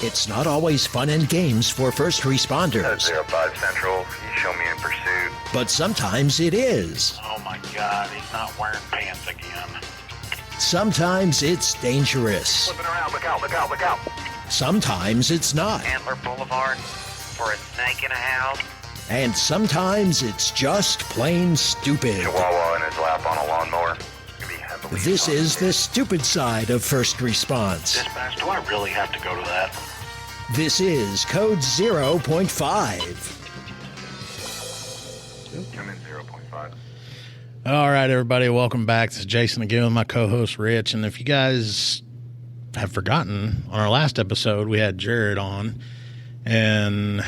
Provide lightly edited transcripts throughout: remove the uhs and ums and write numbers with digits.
It's not always fun and games for first responders. 05 Central, you show me in pursuit. But sometimes it is. Oh my God, he's not wearing pants again. Sometimes it's dangerous. Flipping around, look out, look out, look out. Sometimes it's not. Antler Boulevard for a snake in a house. And sometimes it's just plain stupid. Chihuahua in his lap on a lawnmower. This is the stupid side of first response. Dispatch, do I really have to go to that? This is Code 0.5. Come in 0.5. All right, everybody, welcome back. This is Jason again with my co-host Rich. And if you guys have forgotten, on our last episode, we had Jared on. And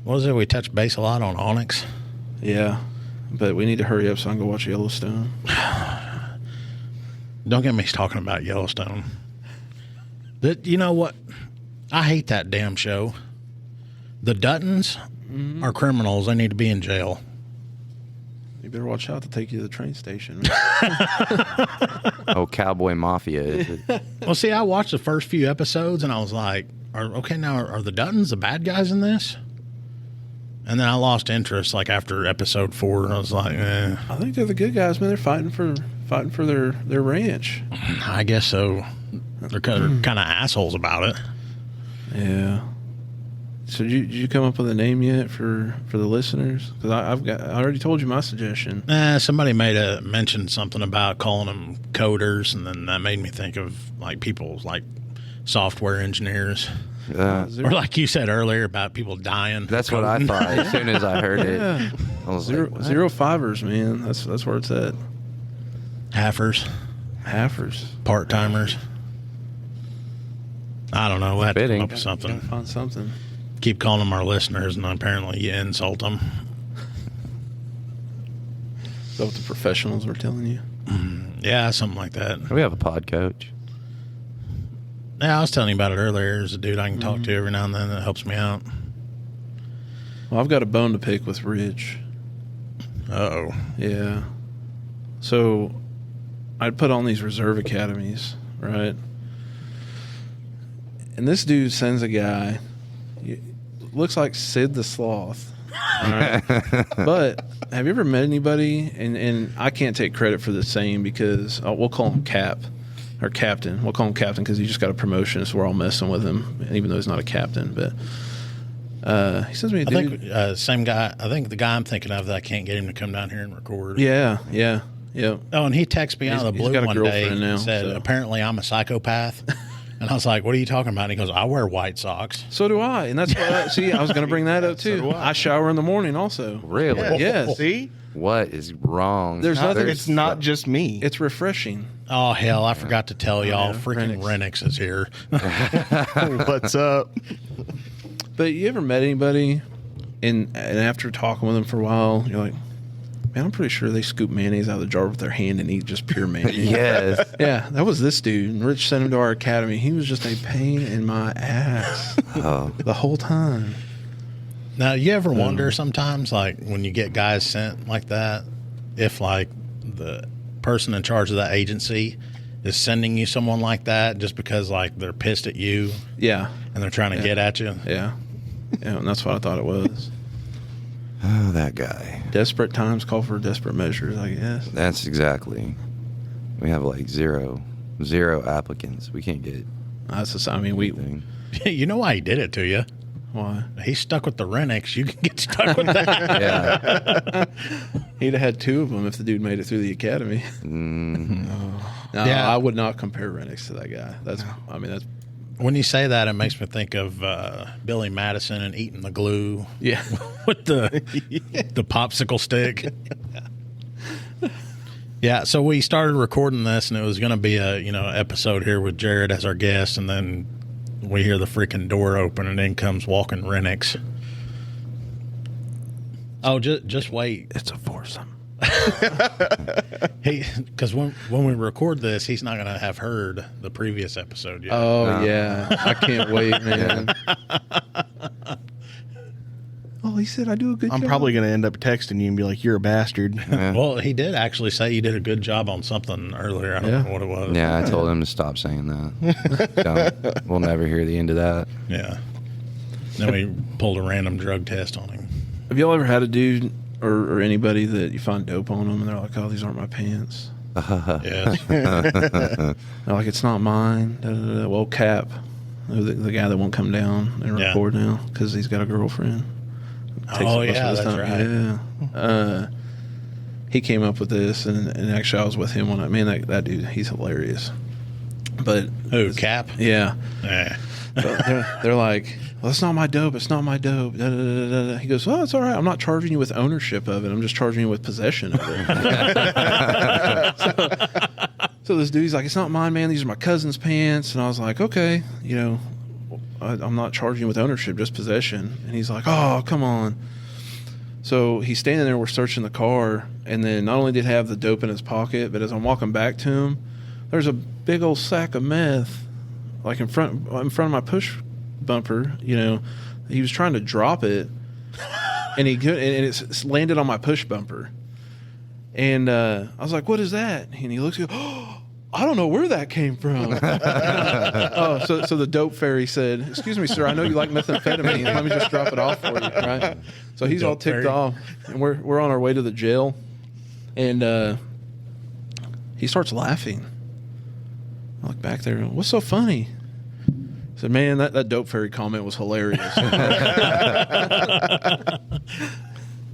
what was it? We touched base a lot on Onyx. Yeah, but we need to hurry up so I can go watch Yellowstone. Don't get me talking about Yellowstone. You know what? I hate that damn show. The Duttons are criminals. They need to be in jail. You better watch out to take you to the train station. Oh, Cowboy Mafia, is it? Well, see, I watched the first few episodes, and I was like, are the Duttons the bad guys in this? And then I lost interest, like, after episode 4. I was like, eh. I think they're the good guys, man. They're fighting for their ranch. I guess so. They're kind of assholes about it. Yeah. So did you come up with a name yet for the listeners? Because I already told you my suggestion. Somebody mentioned something about calling them coders, and then that made me think of like people like software engineers, or like you said earlier about people dying. That's what I thought as soon as I heard it. Yeah. I was Zero, like, zero fivers, man. That's where it's at. Halfers, part-timers. I don't know. We'll have to come up with something. Gotta find something. Keep calling them our listeners, and apparently you insult them. Is that what the professionals were telling you? Yeah, something like that. We have a pod coach. Yeah, I was telling you about it earlier. There's a dude I can talk to every now and then that helps me out. Well, I've got a bone to pick with Rich. Uh-oh. Yeah. So I'd put on these reserve academies, right? And this dude sends a guy, looks like Sid the Sloth. All right? But have you ever met anybody, and I can't take credit for the saying because we'll call him Cap or Captain. We'll call him Captain because he just got a promotion, so we're all messing with him, even though he's not a captain. But he sends me a dude. I think same guy. I think the guy I'm thinking of that I can't get him to come down here and record. Yeah. Oh, and he texted me out of the blue one day and said, so. apparently I'm a psychopath. And I was like, what are you talking about? And he goes, I wear white socks. So do I. And that's what I was going to bring that up too. So I shower in the morning also. Really? Yeah. Yes. See? What is wrong? There's nothing. It's not just me. It's refreshing. Oh, hell, I forgot to tell y'all. yeah, Freaking Rennicks is here. What's up? But you ever met anybody and after talking with them for a while, you're like, man, I'm pretty sure they scoop mayonnaise out of the jar with their hand and eat just pure mayonnaise. Yes. Yeah, that was this dude. And Rich sent him to our academy. He was just a pain in my ass the whole time. Now, you ever wonder sometimes, like, when you get guys sent like that, if, like, the person in charge of that agency is sending you someone like that just because, like, they're pissed at you? Yeah. And they're trying to get at you? Yeah. Yeah, and that's what I thought it was. Oh, that guy. Desperate times call for desperate measures, I guess. That's exactly. We have like zero applicants. We can't get. That's just, I mean, we. anything. You know why he did it to you? Why? He's stuck with the Rennicks. You can get stuck with that. Yeah. He'd have had 2 of them if the dude made it through the academy. No, Yeah. I would not compare Rennicks to that guy. That's. When you say that, it makes me think of Billy Madison and eating the glue. Yeah. With the popsicle stick. Yeah, so we started recording this, and it was going to be a episode here with Jared as our guest, and then we hear the freaking door open, and in comes walking Rennicks. Oh, just wait. It's a foursome. Because when we record this, he's not going to have heard the previous episode yet. Oh, yeah. I can't wait, man. Oh, he said I do a good job. I'm probably going to end up texting you and be like, you're a bastard. Yeah. Well, he did actually say you did a good job on something earlier. I don't know what it was. Yeah, I told him to stop saying that. We'll never hear the end of that. Yeah. Then we pulled a random drug test on him. Have y'all ever had a dude or anybody that you find dope on them and they're like, oh, these aren't my pants? Yes. They're like, it's not mine. Da, da, da. Well, Cap, the guy that won't come down and record now because he's got a girlfriend. Oh, yeah, that's right. Yeah. He came up with this, and actually I was with him on it. That dude, he's hilarious. But Who, Cap? Yeah. Yeah. So they're like, well, it's not my dope. It's not my dope. Da, da, da, da, da. He goes, oh, it's all right. I'm not charging you with ownership of it. I'm just charging you with possession of it. so this dude, he's like, it's not mine, man. These are my cousin's pants. And I was like, okay, I'm not charging you with ownership, just possession. And he's like, oh, come on. So he's standing there. We're searching the car. And then not only did he have the dope in his pocket, but as I'm walking back to him, there's a big old sack of meth like in front of my push bumper. He was trying to drop it, and it's landed on my push bumper. And I was like, "What is that?" And he looks, "Oh, I don't know where that came from." So the dope fairy said, "Excuse me, sir. I know you like methamphetamine. Let me just drop it off for you." Right? So he's all ticked off, and we're on our way to the jail, and he starts laughing. I look back there. What's so funny? I said, man, that dope fairy comment was hilarious.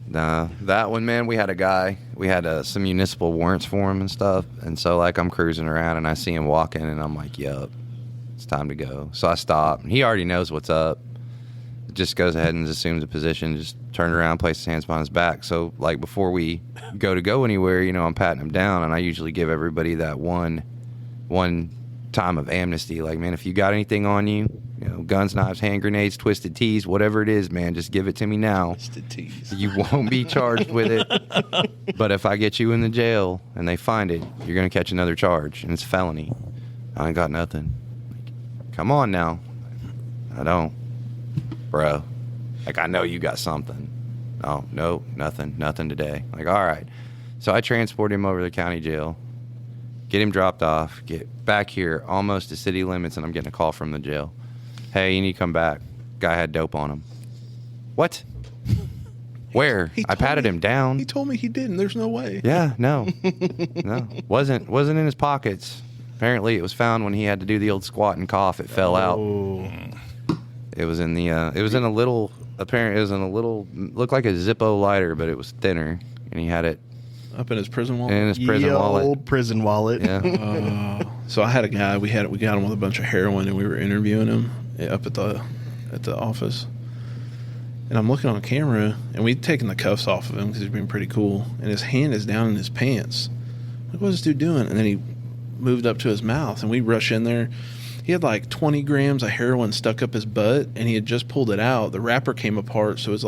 Nah, that one, man, we had a guy. We had some municipal warrants for him and stuff. And so, I'm cruising around and I see him walking and I'm like, yup, it's time to go. So I stop. He already knows what's up. Just goes ahead and assumes a position, just turns around, places his hands behind his back. So, before we go anywhere, I'm patting him down, and I usually give everybody that one time of amnesty. Man, if you got anything on you, guns, knives, hand grenades, twisted teas, whatever it is, man, just give it to me now. Twisted teas. You won't be charged with it. But if I get you in the jail and they find it, you're going to catch another charge, and it's a felony. I ain't got nothing. Come on now. I don't. Bro. I know you got something. Oh, no, nothing today. All right. So I transport him over to the county jail, get him dropped off, get back here almost to city limits, and I'm getting a call from the jail. Hey, you need to come back. Guy had dope on him. What? Where? I patted him down. He told me he didn't. There's no way. Yeah, no. No. Wasn't in his pockets. Apparently it was found when he had to do the old squat and cough. It fell out. It was in a little, looked like a Zippo lighter, but it was thinner, and he had it up in his prison wallet. In his prison wallet. Old prison wallet. Yeah. So I had a guy. We got him with a bunch of heroin, and we were interviewing him up at the office. And I'm looking on camera, and we'd taken the cuffs off of him because he's being pretty cool. And his hand is down in his pants. What's this dude doing? And then he moved up to his mouth, and we rush in there. He had 20 grams of heroin stuck up his butt, and he had just pulled it out. The wrapper came apart, so it was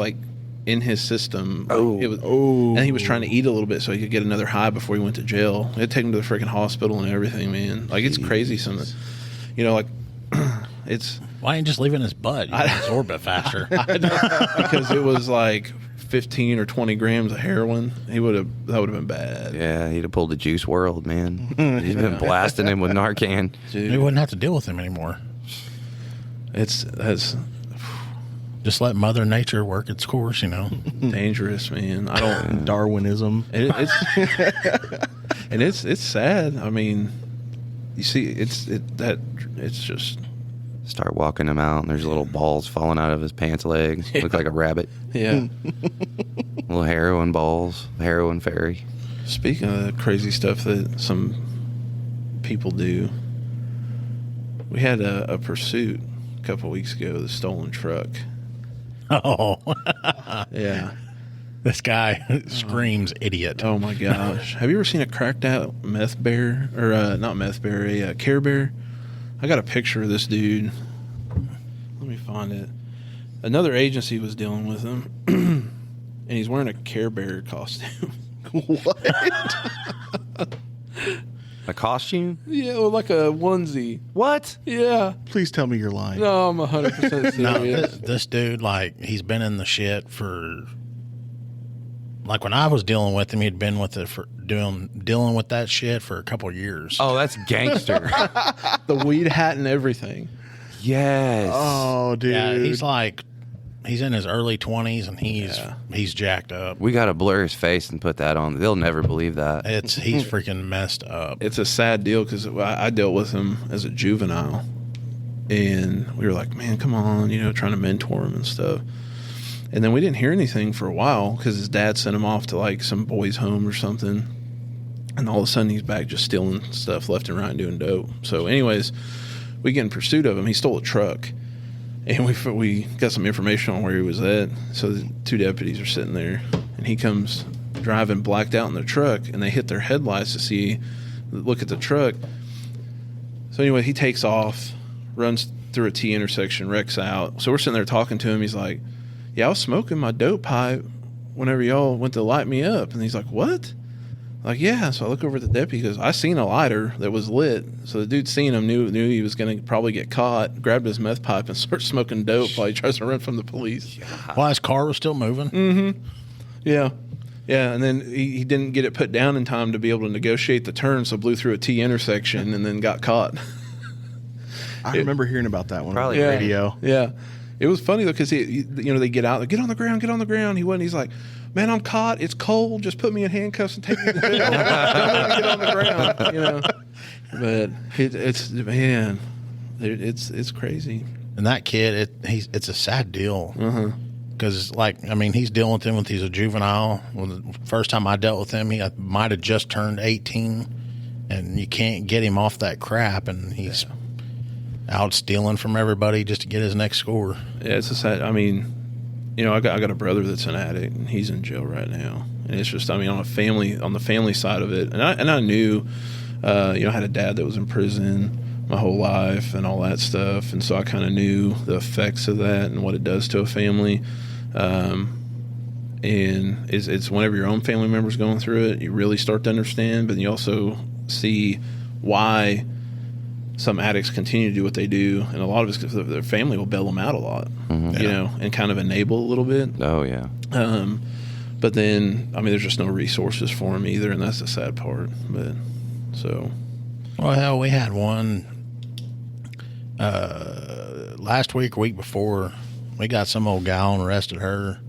in his system. And he was trying to eat a little bit so he could get another high before he went to jail. It took him to the freaking hospital and everything, man. It's crazy. It's. Why didn't you just leave it in his butt? You can absorb it faster. Because it was 15 or 20 grams of heroin. That would have been bad. Yeah, he'd have pulled the Juice World, man. He's been blasting him with Narcan. Dude. We wouldn't have to deal with him anymore. That's just let Mother Nature work its course, dangerous, man. I don't Darwinism. It's and it's sad. I mean, you see, it's just start walking him out, and there's little balls falling out of his pants legs. Look like a rabbit. Yeah. Little heroin balls, heroin fairy. Speaking of the crazy stuff that some people do, we had a pursuit a couple weeks ago, the stolen truck. Oh. Yeah. This guy screams idiot. Oh, my gosh. Have you ever seen a cracked out meth bear? Or, not meth bear, a Care Bear? I got a picture of this dude. Let me find it. Another agency was dealing with him, and he's wearing a Care Bear costume. What? A costume? Yeah, well, like a onesie. What? Yeah. Please tell me you're lying. No, I'm 100% serious. No, this dude, like, he's been in the shit for. Like when I was dealing with him, he'd been with it for dealing with that shit for a couple of years. Oh, that's gangster. The weed hat and everything. Yes. Oh, dude. Yeah, he's in his early 20s and he's jacked up. We got to blur his face and put that on. They'll never believe that. He's freaking messed up. It's a sad deal because I dealt with him as a juvenile, and we were like, man, come on, trying to mentor him and stuff. And then we didn't hear anything for a while because his dad sent him off to like some boys' home or something. And all of a sudden he's back just stealing stuff left and right and doing dope. So anyways, we get in pursuit of him. He stole a truck. And we got some information on where he was at. So the 2 deputies are sitting there. And he comes driving blacked out in the truck. And they hit their headlights to look at the truck. So anyway, he takes off, runs through a T intersection, wrecks out. So we're sitting there talking to him. He's like, yeah, I was smoking my dope pipe whenever y'all went to light me up. And he's like, what? Like, yeah. So I look over at the deputy. He goes, I seen a lighter that was lit. So the dude seen him, knew he was going to probably get caught, grabbed his meth pipe and started smoking dope while he tries to run from the police. While his car was still moving? Mm-hmm. Yeah. Yeah, and then he didn't get it put down in time to be able to negotiate the turn, so blew through a T intersection and then got caught. I remember hearing about that one Probably on the radio. Yeah. It was funny though because they get out, get on the ground. He went. He's like, man, I'm caught. It's cold. Just put me in handcuffs and take me to jail. Don't let me get on the ground. But it's crazy. And that kid, it's a sad deal. Because, he's dealing with him he's a juvenile. Well, the first time I dealt with him, he might have just turned 18, and you can't get him off that crap, and he's out stealing from everybody just to get his next score. Yeah, it's a sad. I got a brother that's an addict, and he's in jail right now. And it's just, on the family side of it, and I knew, I had a dad that was in prison my whole life and all that stuff, and so I kind of knew the effects of that and what it does to a family. And it's whenever your own family member's going through it, you really start to understand, but you also see why some addicts continue to do what they do, and a lot of it's because their family will bail them out a lot, and kind of enable a little bit. Oh, yeah. But then, there's just no resources for them either, and that's the sad part. But so, well, hell, we had one last week, week before. We got some old gal and arrested her,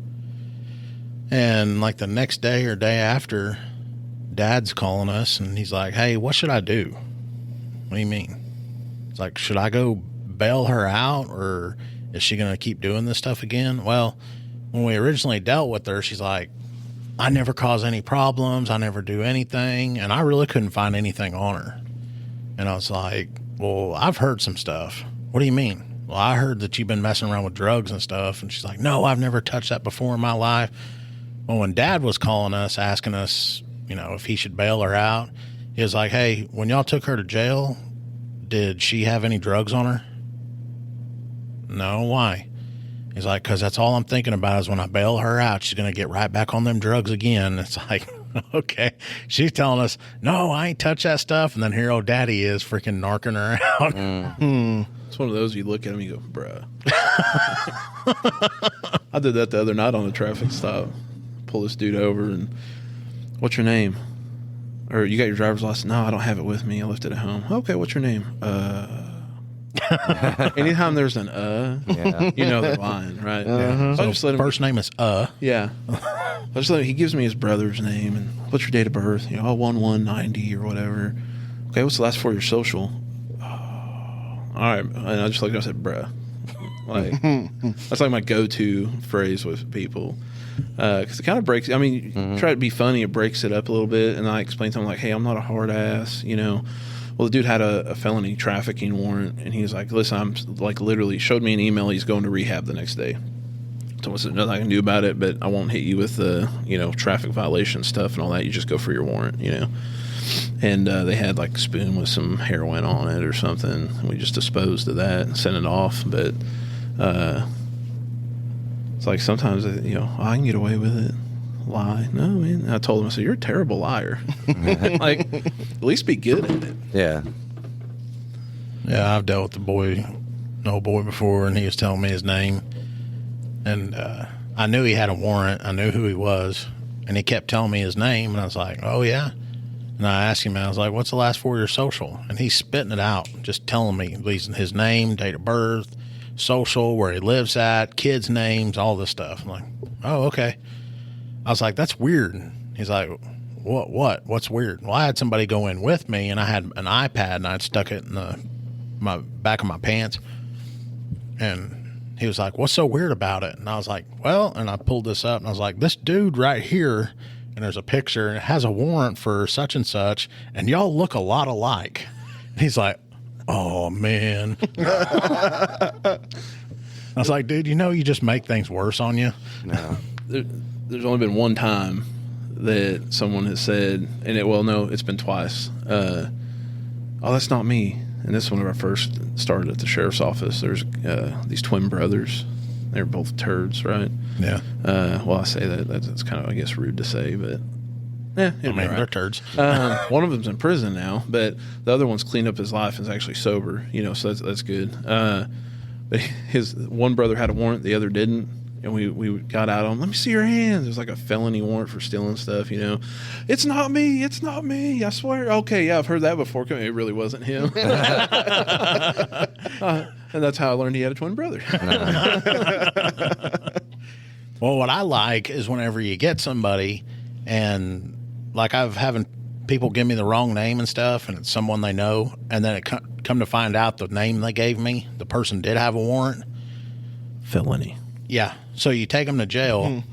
and like the next day or day after, Dad's calling us, and he's like, "Hey, what should I do?" What do you mean? It's like, should I go bail her out, or is she going to keep doing this stuff again? Well, when we originally dealt with her, she's like, I never cause any problems. I never do anything. And I really couldn't find anything on her. And I was like, well, I've heard some stuff. What do you mean? Well, I heard that you've been messing around with drugs and stuff. And she's like, no, I've never touched that before in my life. Well, when Dad was calling us, asking us, if he should bail her out, he was like, hey, when y'all took her to jail, did she have any drugs on her? No, why? He's like, because that's all I'm thinking about is when I bail her out, she's going to get right back on them drugs again. It's like, okay. She's telling us, no, I ain't touched that stuff. And then here old Daddy is freaking narking her out. It's one of those you look at him and you go, bruh. I did that the other night on a traffic stop. Pull this dude over and, what's your name? Or you got your driver's license? No, I don't have it with me. I left it at home. Okay, what's your name? Anytime there's an you know they're lying, right? So I just let him, first name is Yeah. I just let him, he gives me his brother's name and what's your date of birth? 1190 or whatever. Okay, what's the last 4 of your social? All right. And I just looked at him and I said, bruh. That's like my go-to phrase with people. Because it kind of breaks. Try to be funny. It breaks it up a little bit, and I explain to him like, "Hey, I'm not a hard ass." Well, the dude had a felony trafficking warrant, and he was like, "Listen, I'm like literally showed me an email. He's going to rehab the next day. So there's nothing I can do about it, but I won't hit you with the traffic violation stuff and all that. You just go for your warrant, And they had like a spoon with some heroin on it or something. And we just disposed of that and sent it off, but. It's like sometimes, I can get away with it. lie. No, man. I told him, I said, you're a terrible liar. Like, at least be good at it. Yeah. Yeah, I've dealt with an old boy before, and he was telling me his name. And I knew he had a warrant. I knew who he was. And he kept telling me his name, and I was like, oh, yeah? And I asked him, I was like, what's the last 4 of your social? And he's spitting it out, just telling me his name, date of birth, social, where he lives at, kids' names, all this stuff. I'm like, oh, okay. I was like, that's weird. He's like, what's weird? Well, I had somebody go in with me, and I had an iPad, and I'd stuck it in my back of my pants. And he was like, what's so weird about it? And I was like, well, and I pulled this up, and I was like, this dude right here, and there's a picture, and it has a warrant for such and such, and y'all look a lot alike. And he's like, oh, man. I was like, dude, you just make things worse on you. No. There's only been one time that someone has said, it's been twice. Oh, that's not me. And this is when I first started at the sheriff's office. There's these twin brothers. They're both turds, right? Yeah. Well, I say that's kind of, I guess, rude to say, but yeah, I mean, they're turds. One of them's in prison now, but the other one's cleaned up his life and is actually sober. So that's good. But his one brother had a warrant, the other didn't, and we got out on him. Let me see your hands. There's like a felony warrant for stealing stuff. It's not me. It's not me. I swear. Okay, yeah, I've heard that before. It really wasn't him. And that's how I learned he had a twin brother. Well, what I like is whenever you get somebody, and like I've having people give me the wrong name and stuff, and it's someone they know, and then it come to find out the name they gave me, the person did have a warrant. Felony. Yeah. So you take them to jail,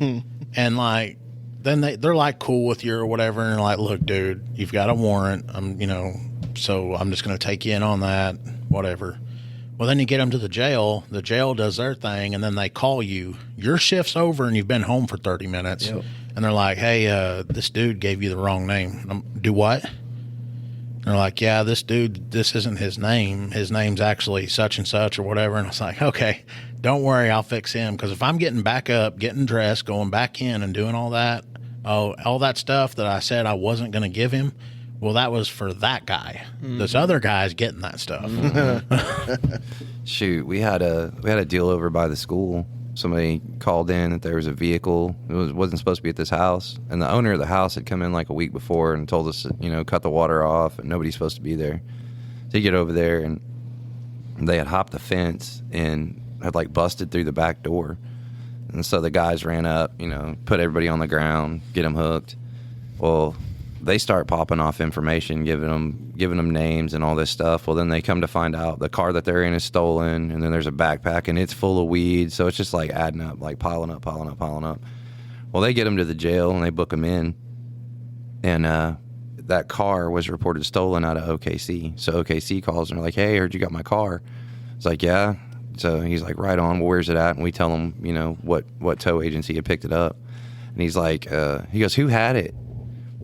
and like then they're like cool with you or whatever, and they're like, look, dude, you've got a warrant. So I'm just going to take you in on that, whatever. Well, then you get them to the jail does their thing, and then they call you. Your shift's over, and you've been home for 30 minutes. Yep. And they're like, hey, this dude gave you the wrong name. Do what? And they're like, yeah, this dude, this isn't his name. His name's actually such and such or whatever. And I was like, okay, don't worry, I'll fix him. Because if I'm getting back up, getting dressed, going back in and doing all that stuff that I said I wasn't going to give him, well, that was for that guy. Mm-hmm. This other guy's getting that stuff. Shoot, we had a deal over by the school. Somebody called in that there was a vehicle. It wasn't supposed to be at this house. And the owner of the house had come in like a week before and told us, cut the water off and nobody's supposed to be there. So you get over there and they had hopped the fence and had like busted through the back door. And so the guys ran up, put everybody on the ground, get them hooked. Well, they start popping off information, giving them names and all this stuff. Well, then they come to find out the car that they're in is stolen, and then there's a backpack and it's full of weed. So it's just like adding up, like piling up. Well, they get them to the jail and they book them in, and that car was reported stolen out of OKC. So OKC calls and they're like, "Hey, I heard you got my car." It's like, "Yeah." So he's like, "Right on. Well, where's it at?" And we tell him, what tow agency had picked it up, and he's like, he goes, "Who had it?"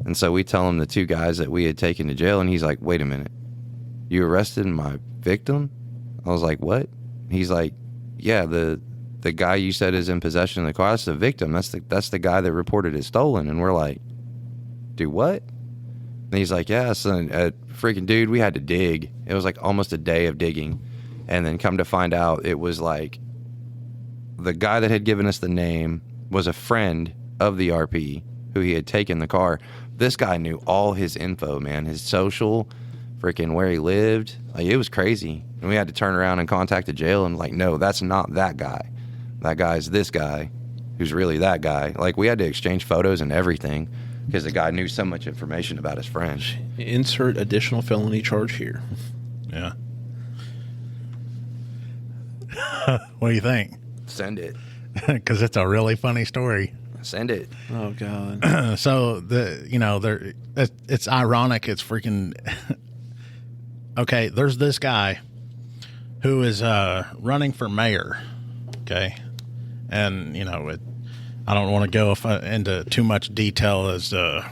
And so we tell him the two guys that we had taken to jail, and he's like, "Wait a minute, you arrested my victim?" I was like, "What?" He's like, "Yeah, the guy you said is in possession of the car, that's the victim. That's the guy that reported it stolen." And we're like, "Do what?" And he's like, "Yeah, son, freaking dude, we had to dig. It was like almost a day of digging, and then come to find out, it was like the guy that had given us the name was a friend of the RP who he had taken the car." This guy knew all his info, man, his social, freaking where he lived. Like, it was crazy. And we had to turn around and contact the jail and like, no, that's not that guy. That guy's this guy who's really that guy. Like, we had to exchange photos and everything because the guy knew so much information about his friend. Insert additional felony charge here. Yeah. What do you think? Send it. Because it's a really funny story. Send it. Oh God. So it's ironic. It's freaking okay. There's this guy who is running for mayor. Okay, and I don't want to go into too much detail as to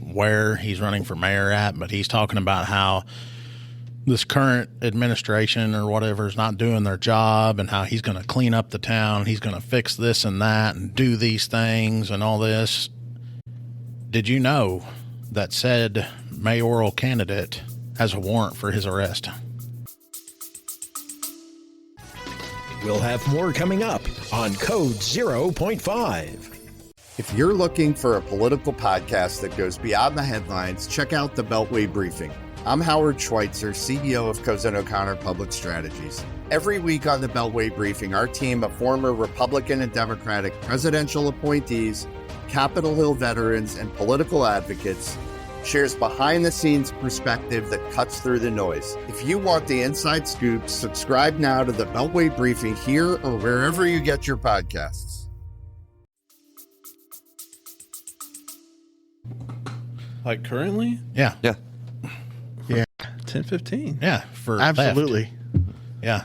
where he's running for mayor at, but he's talking about how this current administration or whatever is not doing their job, and how he's going to clean up the town. He's going to fix this and that and do these things and all this. Did you know that said mayoral candidate has a warrant for his arrest? We'll have more coming up on Code 0.5. If you're looking for a political podcast that goes beyond the headlines, check out the Beltway Briefing. I'm Howard Schweitzer, CEO of Cozen O'Connor Public Strategies. Every week on the Beltway Briefing, our team of former Republican and Democratic presidential appointees, Capitol Hill veterans, and political advocates shares behind-the-scenes perspective that cuts through the noise. If you want the inside scoop, subscribe now to the Beltway Briefing here or wherever you get your podcasts. Like currently? Yeah. Yeah. 10-15. Yeah. For Absolutely. theft. Yeah.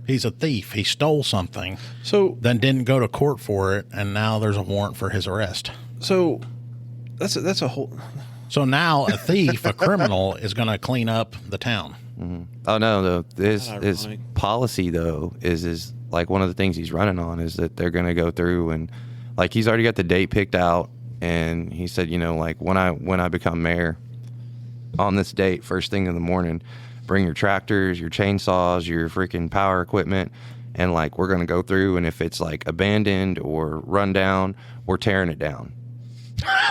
He's a thief. He stole something, So then didn't go to court for it, and now there's a warrant for his arrest. that's a whole. So now a thief, a criminal, is going to clean up the town. Oh no, his ironic. policy though is like one of the things he's running on is that they're going to go through and like he's already got the date picked out, and he said, you know, like when I become mayor on this date, first thing in the morning, bring your tractors, your chainsaws, your freaking power equipment, and like we're going to go through, and if it's like abandoned or run down, we're tearing it down.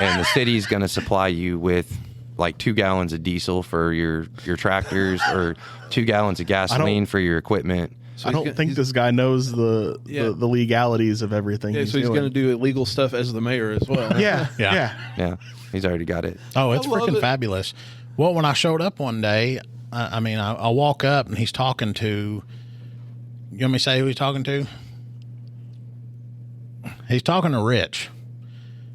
And the city's going to supply you with like 2 gallons of diesel for your tractors or 2 gallons of gasoline for your equipment. So I don't think this guy knows the legalities of everything. Yeah, so he's going to do illegal stuff as the mayor as well. Yeah. Yeah, he's already got it. Oh, it's I love freaking it. fabulous. Well, when I showed up one day, I walk up and he's talking to, you want me to say who he's talking to? He's talking to Rich.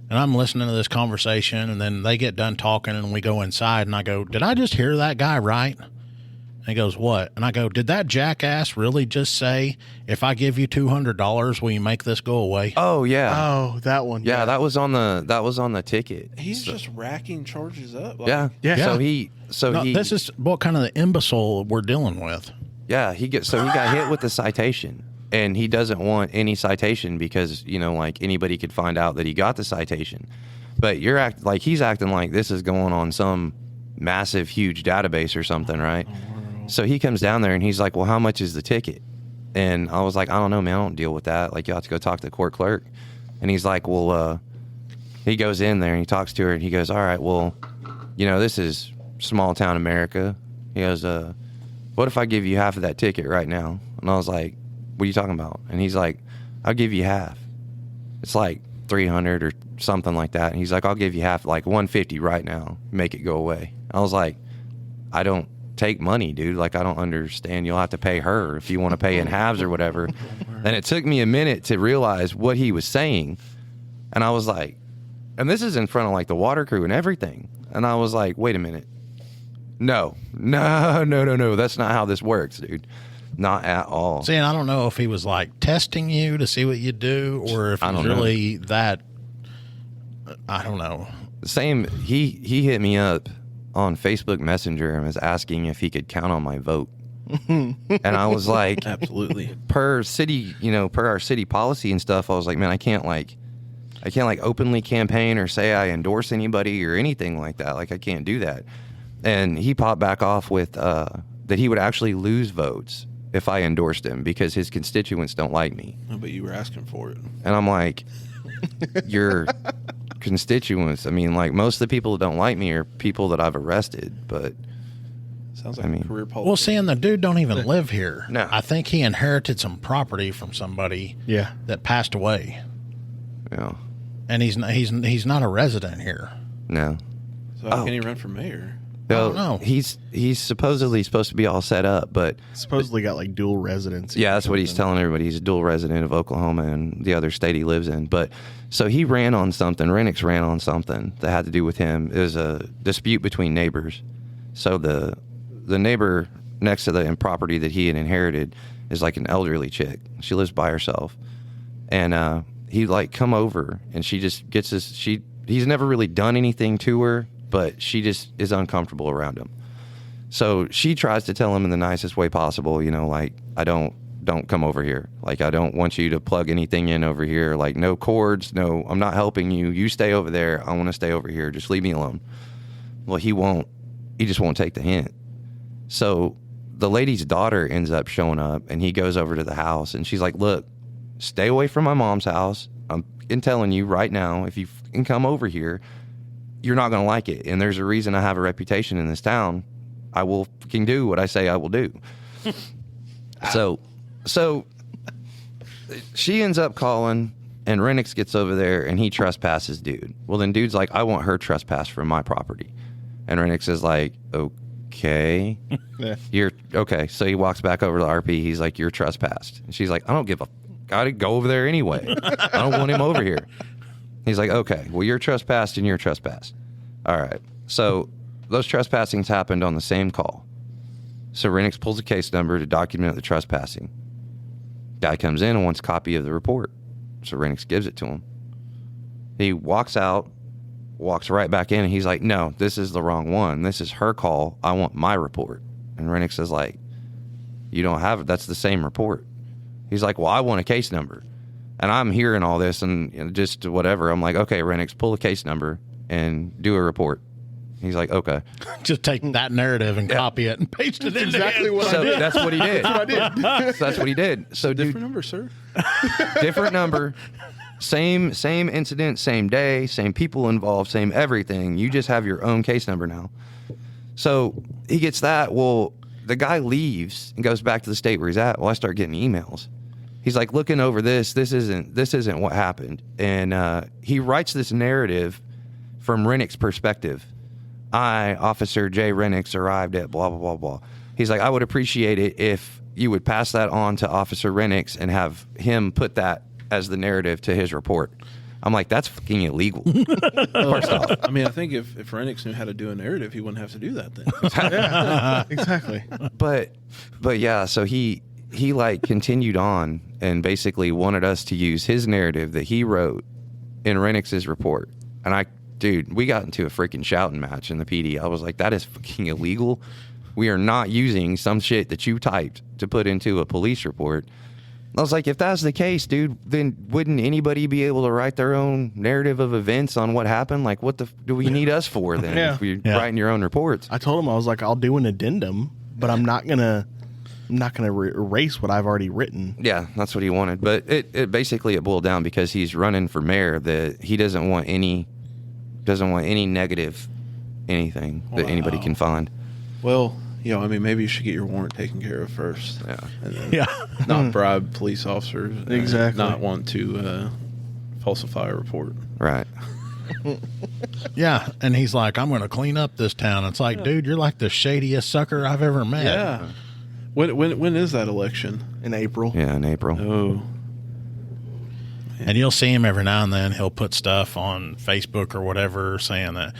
And I'm listening to this conversation, and then they get done talking, and we go inside, and I go, did I just hear that guy right? And he goes, what? And I go, did that jackass really just say, if I give you $200, will you make this go away? Oh yeah. Oh, that one. Yeah, that was on the ticket. He's just racking charges up. Like, Yeah. Yeah. So This is what kind of the imbecile we're dealing with. yeah, he got hit with the citation, and he doesn't want any citation because, you know, like anybody could find out that he got the citation. But he's acting like this is going on some massive huge database or something, right? So he comes down there and he's like, well, how much is the ticket? And I was like, I don't know, man, I don't deal with that. Like, you have to go talk to the court clerk. And he's like, well, he goes in there and he talks to her and he goes, all right, well, you know, this is small town America. He goes, what if I give you half of that ticket right now? And I was like, what are you talking about? And he's like, I'll give you half. It's like 300 or something like that. And he's like, I'll give you half, like 150 right now. Make it go away. I was like, I don't take money, dude. Like, I don't understand. You'll have to pay her if you want to pay in halves or whatever. And it took me a minute to realize what he was saying. And I was like, and this is in front of like the water crew and everything. And I was like, wait a minute. No. That's not how this works, dude. Not at all. See, and I don't know if he was like testing you to see what you do, or if it's really that. I don't know. Same. He hit me up on Facebook Messenger and was asking if he could count on my vote. And I was like, absolutely. Per our city policy and stuff, I was like, man, I can't openly campaign or say I endorse anybody or anything like that. Like, I can't do that. And he popped back off with that he would actually lose votes if I endorsed him because his constituents don't like me. Oh, but you were asking for it. And I'm like, your constituents, I mean, like, most of the people that don't like me are people that I've arrested, but sounds like a career politician. Well, seeing the dude don't even live here. No. I think he inherited some property from somebody that passed away. Yeah. And he's not a resident here. No. So how can he run for mayor? No, know. he's supposedly supposed to be all set up, but supposedly got like dual residency. Yeah, that's what he's telling everybody. He's a dual resident of Oklahoma and the other state he lives in. But so he ran on something. Rennicks ran on something that had to do with him. It was a dispute between neighbors. So the neighbor next to the property that he had inherited is like an elderly chick. She lives by herself, and he like come over and she just gets this. He's never really done anything to her, but she just is uncomfortable around him. So she tries to tell him in the nicest way possible, you know, like, I don't don't come over here. Like, I don't want you to plug anything in over here. Like, no cords, no, I'm not helping you. You stay over there. I want to stay over here. Just leave me alone. Well, he won't. He just won't take the hint. So the lady's daughter ends up showing up, and he goes over to the house, and she's like, look, stay away from my mom's house. I'm telling you right now, if you can come over here, you're not going to like it. And there's a reason I have a reputation in this town. I will fucking do what I say I will do. So she ends up calling, and Rennicks gets over there, and he trespasses dude. Well, then dude's like, I want her trespass from my property. And Rennicks is like, okay. Yeah. You're okay. So he walks back over to the RP. He's like, you're trespassed. And she's like, I don't give a gotta go over there anyway. I don't want him over here. He's like, okay, well, you're trespassed and you're trespassed. All right. So those trespassings happened on the same call. So Rennicks pulls a case number to document the trespassing. Guy comes in and wants a copy of the report. So Rennicks gives it to him. He walks out, walks right back in, and he's like, no, this is the wrong one. This is her call. I want my report. And Rennicks is like, you don't have it. That's the same report. He's like, well, I want a case number. And I'm hearing all this and just whatever. I'm like, okay, Rennicks, pull a case number and do a report. He's like, okay. Just take that narrative and copy it and paste it in exactly what I did. That's what he did. That's what I did. So that's what he did. So Different number, sir. different number, same incident, same day, same people involved, same everything. You just have your own case number now. So he gets that. Well, the guy leaves and goes back to the state where he's at. Well, I start getting emails. He's like, looking over this. This isn't what happened. And he writes this narrative from Rennicks' perspective. I, Officer J. Rennicks, arrived at blah, blah, blah, blah. He's like, I would appreciate it if you would pass that on to Officer Rennicks and have him put that as the narrative to his report. I'm like, that's fucking illegal. First off. I mean, I think if Rennicks knew how to do a narrative, he wouldn't have to do that then. Yeah, exactly. But yeah, so he like continued on and basically wanted us to use his narrative that he wrote in Rennicks's report. And dude, we got into a freaking shouting match in the PD. I was like, that is fucking illegal. We are not using some shit that you typed to put into a police report. I was like, if that's the case, dude, then wouldn't anybody be able to write their own narrative of events on what happened? Like, what do we need us for then if you're writing your own reports? I told him, I was like, I'll do an addendum, but I'm not gonna erase what I've already written. Yeah, that's what he wanted. But it basically boiled down because he's running for mayor that he doesn't want any negative anything that anybody can find. Well, I mean, maybe you should get your warrant taken care of first. Yeah. And then not bribe police officers. Exactly. Not want to falsify a report. Right. Yeah, and he's like, I'm going to clean up this town. It's like, dude, you're like the shadiest sucker I've ever met. Yeah. When is that election? In April. Yeah, in April. Oh. And you'll see him every now and then. He'll put stuff on Facebook or whatever saying that,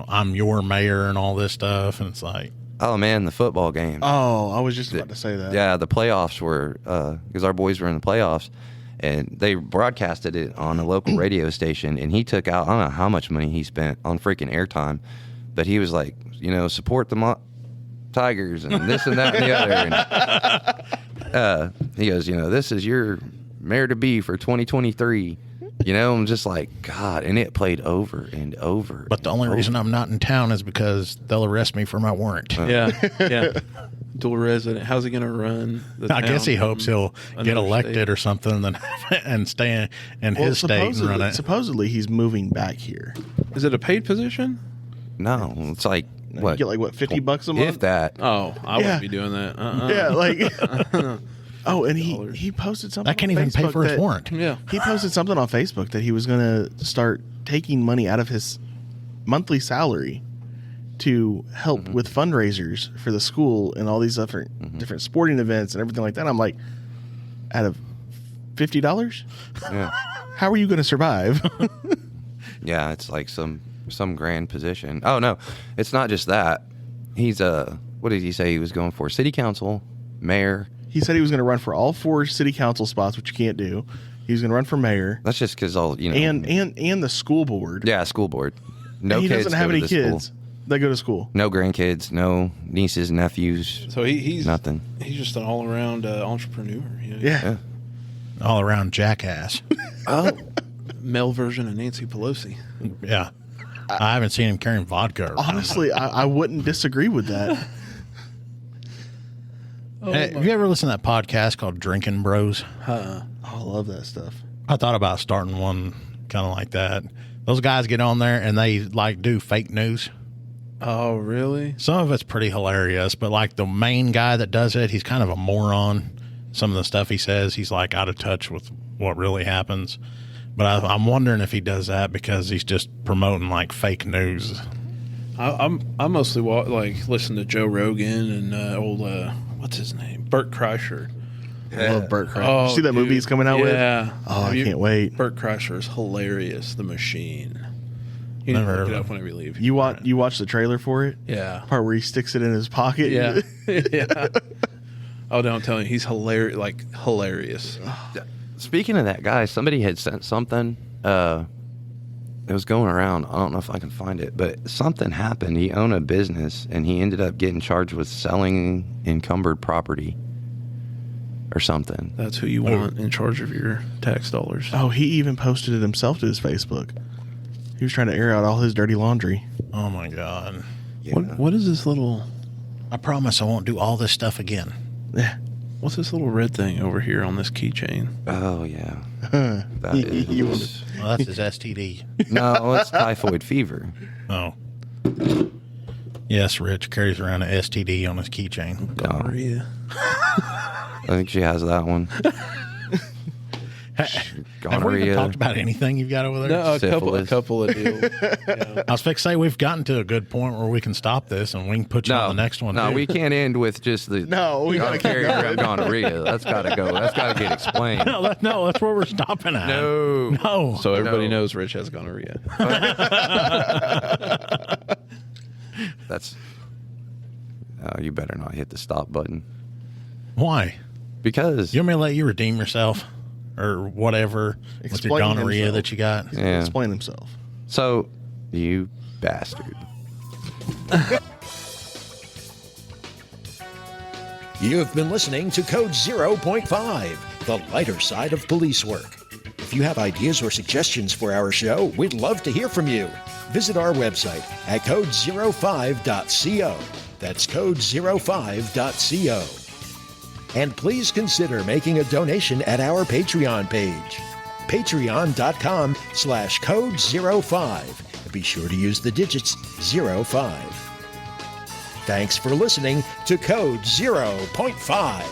I'm your mayor and all this stuff. And it's like, oh, man, the football game. Oh, I was just about to say that. Yeah, the playoffs were, because our boys were in the playoffs, and they broadcasted it on a local radio station, and he took out, I don't know how much money he spent on freaking airtime, but he was like, support the Tigers and this and that and the other. And he goes, this is your mayor-to-be for 2023. I'm just like, God, and it played over and over. But the only reason I'm not in town is because they'll arrest me for my warrant. Yeah. Dual resident. How's he going to run the town? I guess he hopes he'll get elected state? or something and stay in his state and run it. Supposedly he's moving back here. Is it a paid position? No, it's like, what? You get like, $50 a month? If that. Oh, I wouldn't be doing that. Yeah, like... Oh, and he posted something. That can't on even pay Facebook for his warrant. Yeah. He posted something on Facebook that he was going to start taking money out of his monthly salary to help with fundraisers for the school and all these different sporting events and everything like that. I'm like, out of $50? Yeah. How are you going to survive? Yeah, it's like some grand position. Oh, no, it's not just that. He's, what did he say he was going for? City council, mayor. He said he was going to run for all 4 city council spots, which you can't do. He was going to run for mayor. That's just because all, and the school board. Yeah, school board. No And he kids doesn't have go to any the kids. school. They go to school. No grandkids, no nieces, nephews. So he's nothing. He's just an all around entrepreneur. You know? Yeah. All around jackass. Oh, male version of Nancy Pelosi. Yeah. I haven't seen him carrying vodka around. Honestly, I wouldn't disagree with that. Hey, have you ever listened to that podcast called Drinking Bros? I love that stuff. I thought about starting one kind of like that. Those guys get on there and they like do fake news. Oh, really? Some of it's pretty hilarious, but like the main guy that does it, he's kind of a moron. Some of the stuff he says, he's like out of touch with what really happens. But I'm wondering if he does that because he's just promoting like fake news. I mostly like listen to Joe Rogan and old what's his name, Bert Kreischer. I love Bert Kreischer. Oh, you see that movie he's coming out with? Yeah. Oh, I can't wait. Bert Kreischer is hilarious. The Machine. You Never need to heard look it of up him. whenever you leave. You watch the trailer for it? Yeah. Part where he sticks it in his pocket. Yeah. Yeah. Oh, don't tell me he's hilarious. Like hilarious. Speaking of that guy, somebody had sent something. It was going around. I don't know if I can find it, but something happened. He owned a business, and he ended up getting charged with selling encumbered property or something. That's who you want in charge of your tax dollars. Oh, he even posted it himself to his Facebook. He was trying to air out all his dirty laundry. Oh my God. Yeah. What is this little? I promise I won't do all this stuff again. Yeah. What's this little red thing over here on this keychain? Oh, yeah. That is... Well, that's his STD. No, it's typhoid fever. Oh. Yes, Rich carries around an STD on his keychain. Gonorrhea. I think she has that one. Have we even Gonorrhea. talked about anything you've got over there? No, a Syphilis. couple of deals. Yeah. I was fixing to say we've gotten to a good point where we can stop this and we can put you on the next one. No, too. we can't end with just the No, we gotta keep carry going. around gonorrhea. That's got to go. That's got to get explained. No, that's where we're stopping at. No. So everybody No. knows Rich has gonorrhea. That's. Oh, you better not hit the stop button Why? because You want me to let you redeem yourself or whatever with your Explain gonorrhea himself. that you got? yeah. Explain himself. So, you bastard. You have been listening to Code 0.5, the lighter side of police work. If you have ideas or suggestions for our show, we'd love to hear from you. Visit our website at code05.co. That's code05.co. And please consider making a donation at our Patreon page, patreon.com/code05. Be sure to use the digits 05. Thanks for listening to Code 0.5.